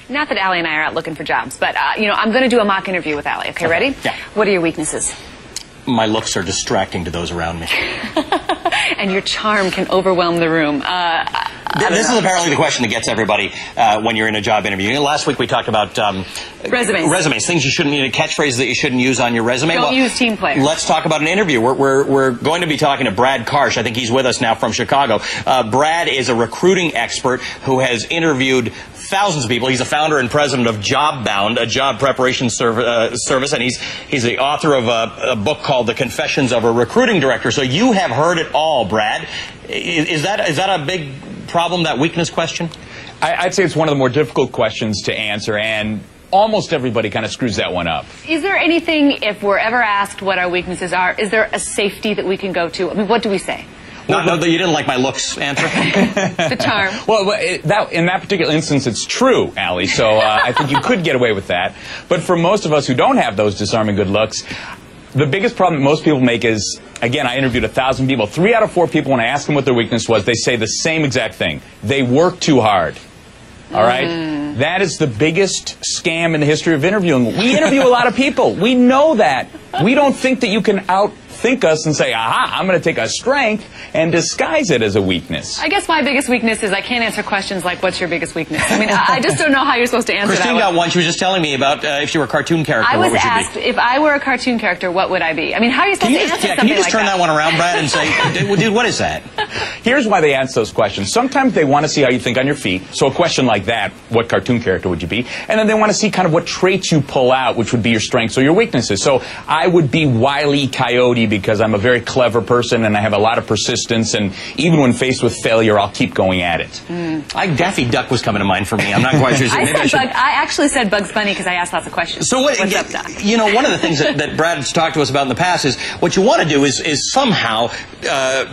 Not that Allie and I are out looking for jobs, but, you know, I'm going to do a mock interview with Allie. Okay, ready? Yeah. What are your weaknesses? My looks are distracting to those around me. And your charm can overwhelm the room. This is apparently the question that gets everybody when you're in a job interview. You know, last week we talked about resumes, things you shouldn't use, catchphrases that you shouldn't use on your resume. Don't use team players. Let's talk about an interview. We're going to be talking to Brad Karsh. I think he's with us now from Chicago. Brad is a recruiting expert who has interviewed thousands of people. He's the founder and president of JobBound, a job preparation service, and he's the author of a book called The Confessions of a Recruiting Director. So you have heard it all, Brad. Is that a big problem, that weakness question? I'd say it's one of the more difficult questions to answer, and almost everybody kind of screws that one up. Is there anything, if we're ever asked what our weaknesses are, is there a safety that we can go to? I mean, what do we say? No, you didn't like my looks answer. The charm. Well, in that particular instance, it's true, Allie, so I think you could get away with that. But for most of us who don't have those disarming good looks, the biggest problem that most people make is, again, I interviewed 1,000 people. 3 out of 4 people, when I ask them what their weakness was, they say the same exact thing. They work too hard. All right? That is the biggest scam in the history of interviewing. We interview a lot of people. We know that. We don't think that you can outthink us and say, aha, I'm going to take a strength and disguise it as a weakness. I guess my biggest weakness is I can't answer questions like, what's your biggest weakness? I mean, I just don't know how you're supposed to answer Christine that got one. She was just telling me about if she were a cartoon character, what would you be? I was asked, if I were a cartoon character, what would I be? I mean, how are you supposed to answer something like that? Can you just turn that one around, Brad, and say, dude, what is that? Here's why they answer those questions. Sometimes they want to see how you think on your feet. So a question like that, what cartoon character would you be? And then they want to see kind of what traits you pull out, which would be your strengths or your weaknesses. So I would be Wile E. Coyote because I'm a very clever person and I have a lot of persistence, and even when faced with failure, I'll keep going at it. Daffy Duck was coming to mind for me. I'm not quite sure. I actually said Bugs Bunny because I asked lots of questions. So what's up, Doc? You know, one of the things that Brad's talked to us about in the past is what you want to do is somehow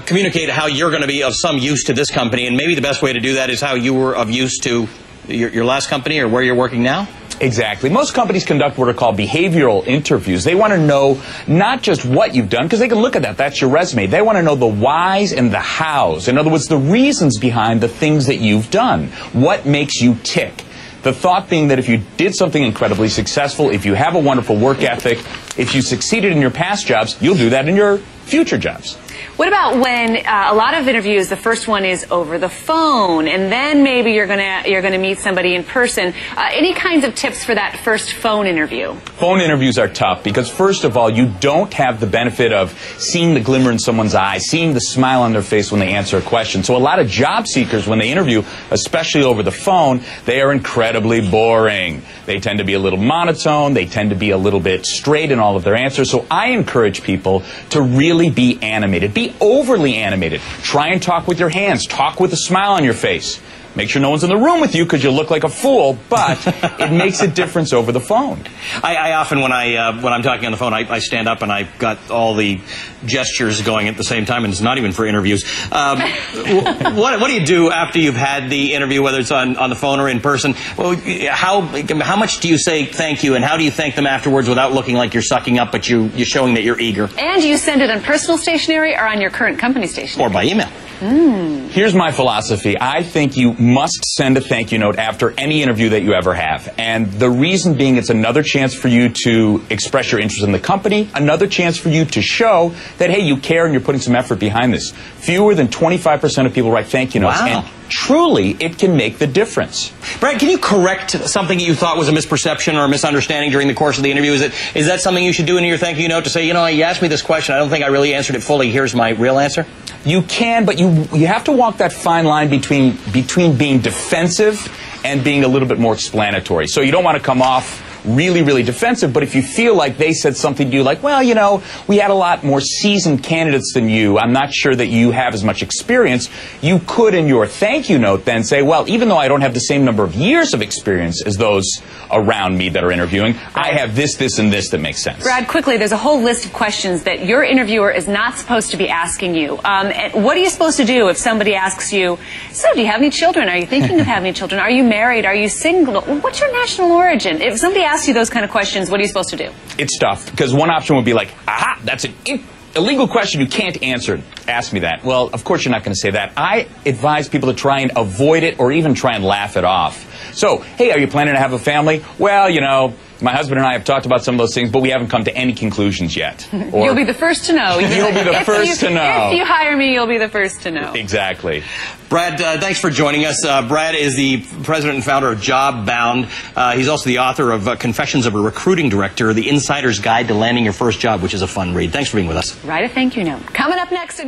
communicate how you're going to be of some use to this company, and maybe the best way to do that is how you were of use to your last company or where you're working now? Exactly. Most companies conduct what are called behavioral interviews. They want to know not just what you've done, because they can look at that. That's your resume. They want to know the whys and the hows. In other words, the reasons behind the things that you've done. What makes you tick? The thought being that if you did something incredibly successful, if you have a wonderful work ethic, if you succeeded in your past jobs, you'll do that in your future jobs. What about when a lot of interviews, the first one is over the phone, and then maybe you're gonna meet somebody in person? Any kinds of tips for that first phone interview? Phone interviews are tough because, first of all, you don't have the benefit of seeing the glimmer in someone's eye, seeing the smile on their face when they answer a question. So a lot of job seekers, when they interview, especially over the phone, they are incredibly boring. They tend to be a little monotone. They tend to be a little bit straight in all of their answers. So I encourage people to really be animated. Be overly animated. Try and talk with your hands. Talk with a smile on your face. Make sure no one's in the room with you because you'll look like a fool, but it makes a difference over the phone. I often, when I'm talking on the phone, I stand up and I've got all the gestures going at the same time, and it's not even for interviews. What do you do after you've had the interview, whether it's on the phone or in person? Well, how much do you say thank you, and how do you thank them afterwards without looking like you're sucking up, but you're showing that you're eager? And do you send it on personal stationery or on your current company stationery? Or by email. Here's my philosophy. I think you must send a thank you note after any interview that you ever have. And the reason being, it's another chance for you to express your interest in the company, another chance for you to show that, hey, you care and you're putting some effort behind this. Fewer than 25% of people write thank you notes. Wow. And truly, it can make the difference. Brad, can you correct something that you thought was a misperception or a misunderstanding during the course of the interview? Is that something you should do in your thank you note to say, you know, you asked me this question, I don't think I really answered it fully, here's my real answer? You can, but you have to walk that fine line between being defensive and being a little bit more explanatory. So you don't want to come off really, really defensive, but if you feel like they said something to you like, well, you know, we had a lot more seasoned candidates than you, I'm not sure that you have as much experience, you could in your thank you note then say, well, even though I don't have the same number of years of experience as those around me that are interviewing, I have this, this, and this that makes sense. Brad, quickly, there's a whole list of questions that your interviewer is not supposed to be asking you. And what are you supposed to do if somebody asks you, so do you have any children? Are you thinking of having children? Are you married? Are you single? What's your national origin? If somebody asks you those kind of questions, what are you supposed to do? It's tough, because one option would be like, aha, that's an illegal question you can't answer. Ask me that. Well, of course you're not going to say that. I advise people to try and avoid it or even try and laugh it off. So, hey, are you planning to have a family? Well, you know, my husband and I have talked about some of those things, but we haven't come to any conclusions yet. Or, you'll be the first to know. You'll be the first to know. If you hire me, you'll be the first to know. Exactly. Brad, thanks for joining us. Brad is the president and founder of JobBound. He's also the author of Confessions of a Recruiting Director, The Insider's Guide to Landing Your First Job, which is a fun read. Thanks for being with us. Write a thank you note. Coming up next.